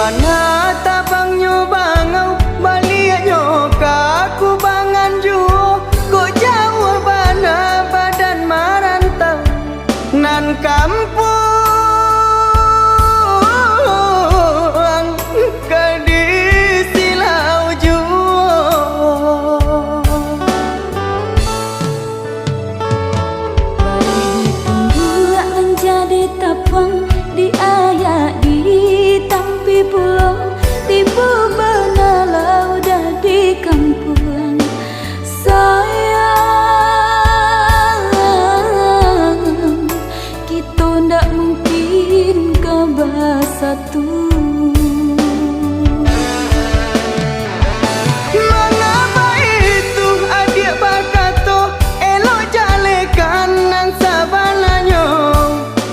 bana tabang nyo bangau balik nyo kaku bangan juo kok jauh bana badan marantau nan kampung ke silau juo bari ditunggu menjadi tapang di ayak di tampi pulau tiba benalau dah di kampung sayang kita ndak mungkin ke bersatu. Mengapa itu adik bakato elok jalekan nan sabananyo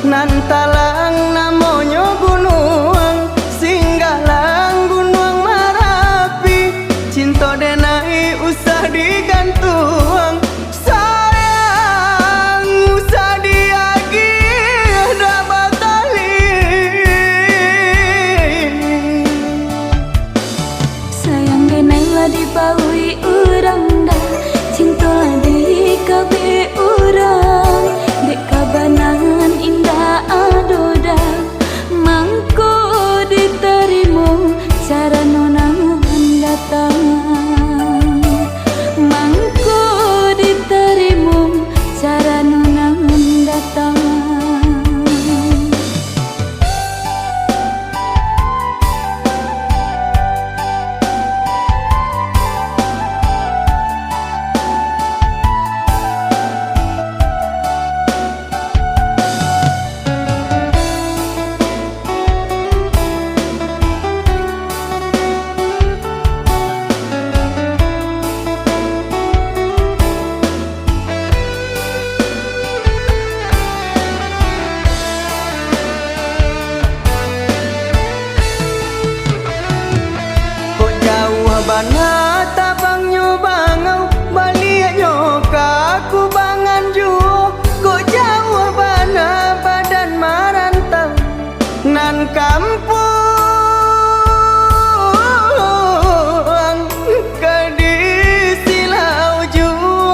nan talang namonyo gunung singgalang gunung Marapi cinta denai usah digantung sayang usah diagi dah batali Sayang denai lah dibaui urang dah cinta lah di kabe urang dek kabanan indah adoda mangko diterima cara nonangan datang mangko diterima cara nonangan datang. Bana tabang nyo bangau balik nyo kaku bangan juo kok jauh bana badan marantau nan kampung ke silau juo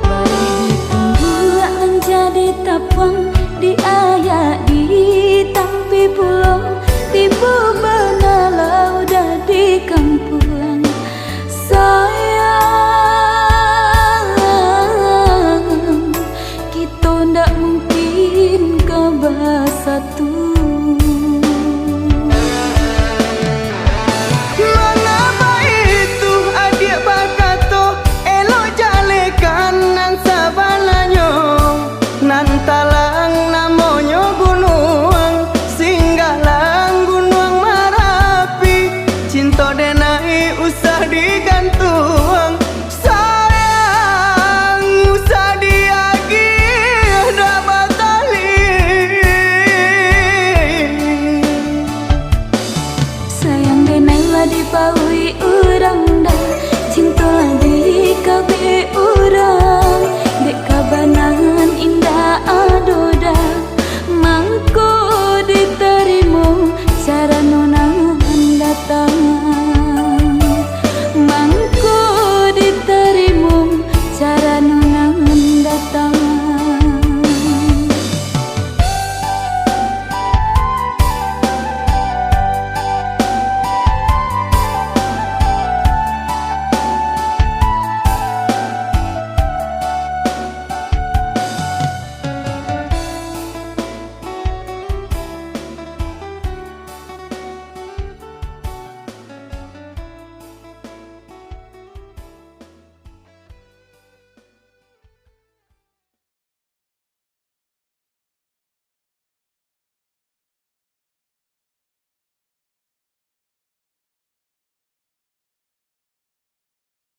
bari ditunggu menjadi tapang di ayak di tampi pulau